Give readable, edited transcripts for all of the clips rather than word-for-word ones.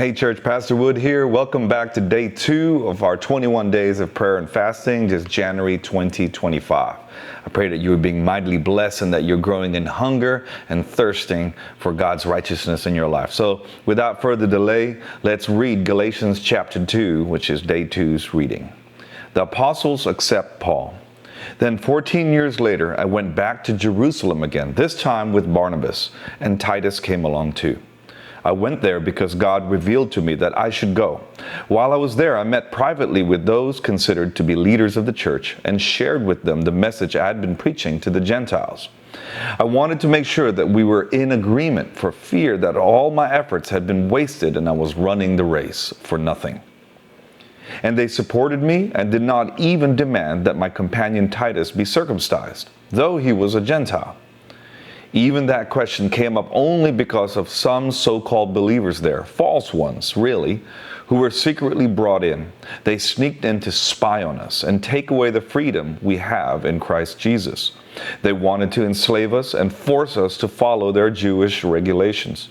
Hey church, Pastor Wood here. Welcome back to day 2 of our 21 days of prayer and fasting, just January 2025. I pray that you are being mightily blessed and that you're growing in hunger and thirsting for God's righteousness in your life. So without further delay, let's read Galatians chapter 2, which is day 2's reading. The apostles accept Paul. Then 14 years later, I went back to Jerusalem again, this time with Barnabas, and Titus came along too. I went there because God revealed to me that I should go. While I was there, I met privately with those considered to be leaders of the church and shared with them the message I had been preaching to the Gentiles. I wanted to make sure that we were in agreement for fear that all my efforts had been wasted and I was running the race for nothing. And they supported me and did not even demand that my companion Titus be circumcised, though he was a Gentile. Even that question came up only because of some so-called believers there, false ones, really, who were secretly brought in. They sneaked in to spy on us and take away the freedom we have in Christ Jesus. They wanted to enslave us and force us to follow their Jewish regulations.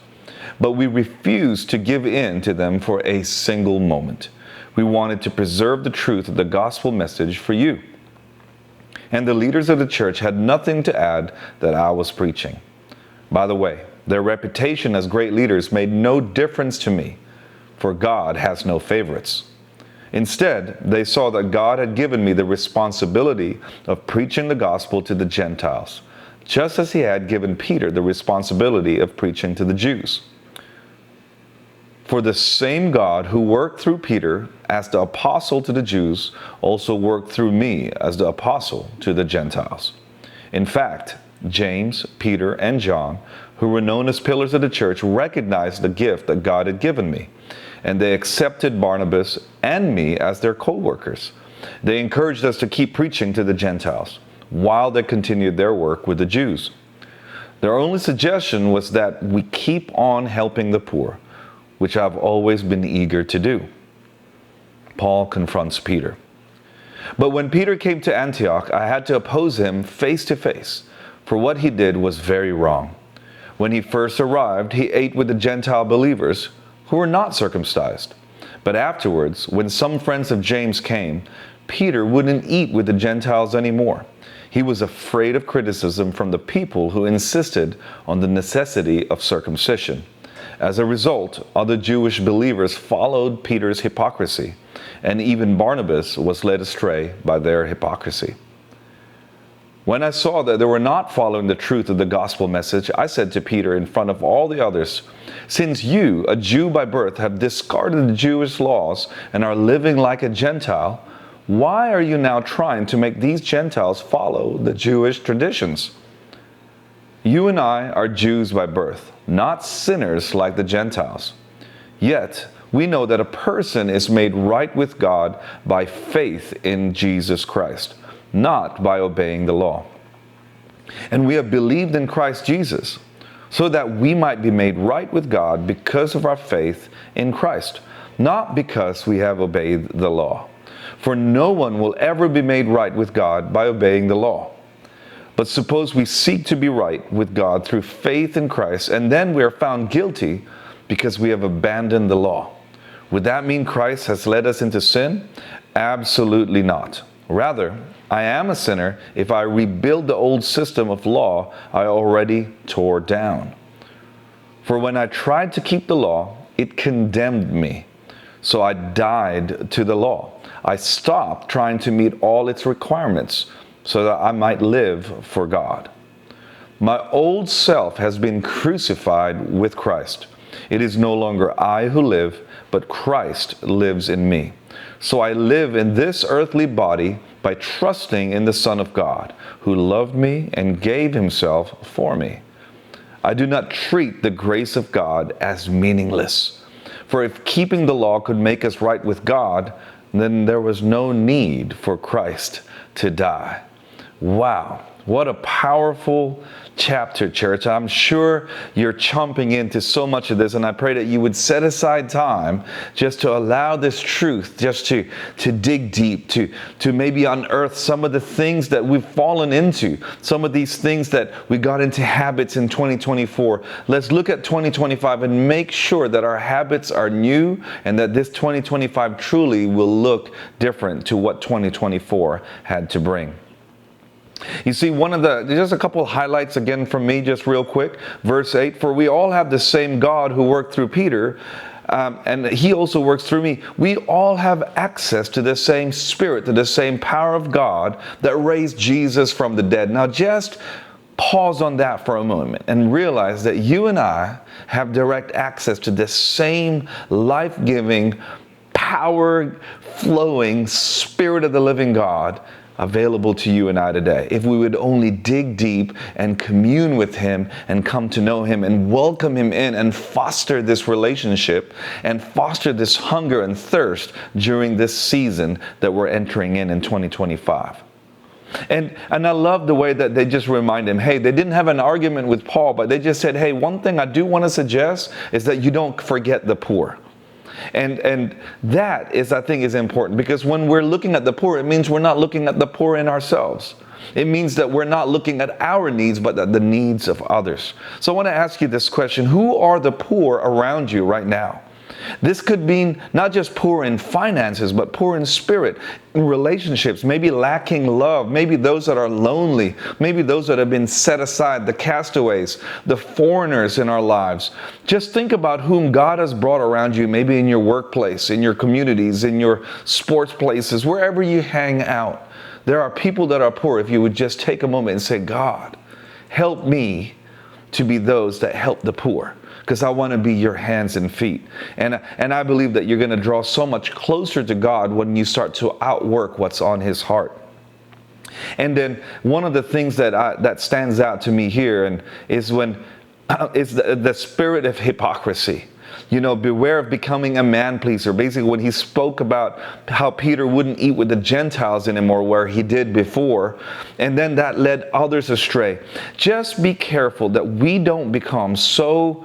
But we refused to give in to them for a single moment. We wanted to preserve the truth of the gospel message for you. And the leaders of the church had nothing to add that I was preaching. By the way, their reputation as great leaders made no difference to me, for God has no favorites. Instead, they saw that God had given me the responsibility of preaching the gospel to the Gentiles, just as he had given Peter the responsibility of preaching to the Jews. For the same God who worked through Peter as the apostle to the Jews also worked through me as the apostle to the Gentiles. In fact, James, Peter, and John, who were known as pillars of the church, recognized the gift that God had given me, and they accepted Barnabas and me as their co-workers. They encouraged us to keep preaching to the Gentiles while they continued their work with the Jews. Their only suggestion was that we keep on helping the poor, which I've always been eager to do. Paul confronts Peter. But when Peter came to Antioch, I had to oppose him face to face, for what he did was very wrong. When he first arrived, he ate with the Gentile believers who were not circumcised. But afterwards, when some friends of James came, Peter wouldn't eat with the Gentiles anymore. He was afraid of criticism from the people who insisted on the necessity of circumcision. As a result, other Jewish believers followed Peter's hypocrisy, and even Barnabas was led astray by their hypocrisy. When I saw that they were not following the truth of the gospel message, I said to Peter in front of all the others, "Since you, a Jew by birth, have discarded the Jewish laws and are living like a Gentile, why are you now trying to make these Gentiles follow the Jewish traditions? You and I are Jews by birth, not sinners like the Gentiles. Yet, we know that a person is made right with God by faith in Jesus Christ, not by obeying the law. And we have believed in Christ Jesus, so that we might be made right with God because of our faith in Christ, not because we have obeyed the law. For no one will ever be made right with God by obeying the law. But suppose we seek to be right with God through faith in Christ, and then we are found guilty because we have abandoned the law. Would that mean Christ has led us into sin? Absolutely not. Rather, I am a sinner if I rebuild the old system of law I already tore down. For when I tried to keep the law, it condemned me. So I died to the law. I stopped trying to meet all its requirements, so that I might live for God. My old self has been crucified with Christ. It is no longer I who live, but Christ lives in me. So I live in this earthly body by trusting in the Son of God, who loved me and gave himself for me. I do not treat the grace of God as meaningless. For if keeping the law could make us right with God, then there was no need for Christ to die. Wow, What a powerful chapter, church. I'm sure you're chomping into so much of this, and I pray that you would set aside time just to allow this truth, just to dig deep, to maybe unearth some of the things that we've fallen into, some of these things that we got into habits in 2024. Let's look at 2025 and make sure that our habits are new and that this 2025 truly will look different to what 2024 had to bring. You see, just a couple of highlights again from me, just real quick. Verse 8, for we all have the same God who worked through Peter, and he also works through me. We all have access to the same Spirit, to the same power of God that raised Jesus from the dead. Now just pause on that for a moment and realize that you and I have direct access to the same life-giving, power-flowing Spirit of the living God available to you and I today. If we would only dig deep and commune with Him and come to know Him and welcome Him in and foster this relationship and foster this hunger and thirst during this season that we're entering in 2025. And I love the way that they just remind him, hey, they didn't have an argument with Paul, but they just said, hey, one thing I do want to suggest is that you don't forget the poor. And that is, I think, is important, because when we're looking at the poor, it means we're not looking at the poor in ourselves. It means that we're not looking at our needs, but at the needs of others. So I want to ask you this question. Who are the poor around you right now? This could mean not just poor in finances, but poor in spirit, in relationships, maybe lacking love, maybe those that are lonely, maybe those that have been set aside, the castaways, the foreigners in our lives. Just think about whom God has brought around you, maybe in your workplace, in your communities, in your sports places, wherever you hang out. There are people that are poor. If you would just take a moment and say, God, help me to be those that help the poor, because I want to be your hands and feet. And I believe that you're going to draw so much closer to God when you start to outwork what's on His heart. And then one of the things that stands out to me here is the spirit of hypocrisy. You know, beware of becoming a man pleaser. Basically, when he spoke about how Peter wouldn't eat with the Gentiles anymore, where he did before, and then that led others astray. Just be careful that we don't become so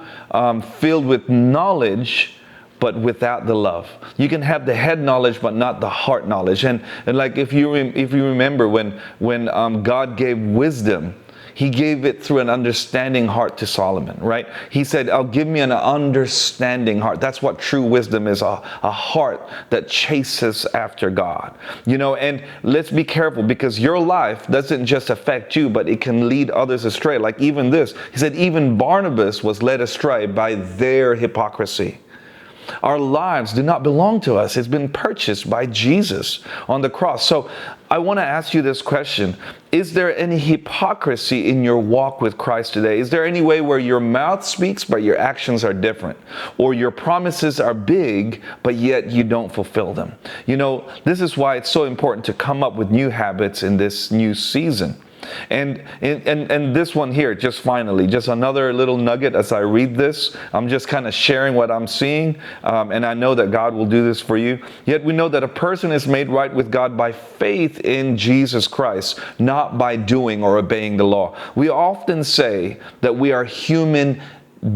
filled with knowledge, but without the love. You can have the head knowledge, but not the heart knowledge. And like if you remember when God gave wisdom, He gave it through an understanding heart to Solomon, right? He said, "I'll give me an understanding heart." That's what true wisdom is, a heart that chases after God. You know, and let's be careful, because your life doesn't just affect you, but it can lead others astray. Like even this, he said, even Barnabas was led astray by their hypocrisy. Our lives do not belong to us. It's been purchased by Jesus on the cross. So I want to ask you this question. Is there any hypocrisy in your walk with Christ today? Is there any way where your mouth speaks, but your actions are different? Or your promises are big, but yet you don't fulfill them? You know, this is why it's so important to come up with new habits in this new season. And this one here, just finally, just another little nugget as I read this. I'm just kind of sharing what I'm seeing, and I know that God will do this for you. Yet we know that a person is made right with God by faith in Jesus Christ, not by doing or obeying the law. We often say that we are human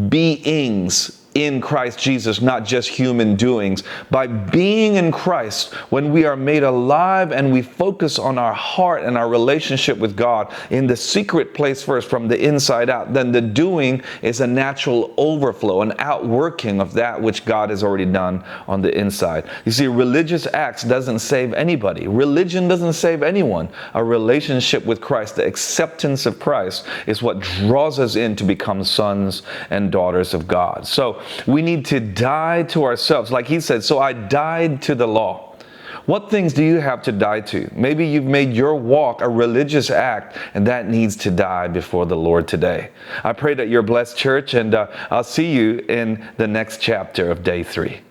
beings in Christ Jesus, not just human doings. By being in Christ, when we are made alive and we focus on our heart and our relationship with God in the secret place first, from the inside out, then the doing is a natural overflow, an outworking of that which God has already done on the inside. You see, religious acts doesn't save anybody. Religion doesn't save anyone. A relationship with Christ, the acceptance of Christ, is what draws us in to become sons and daughters of God. So we need to die to ourselves. Like he said, so I died to the law. What things do you have to die to? Maybe you've made your walk a religious act, and that needs to die before the Lord today. I pray that you're blessed, church, and I'll see you in the next chapter of day 3.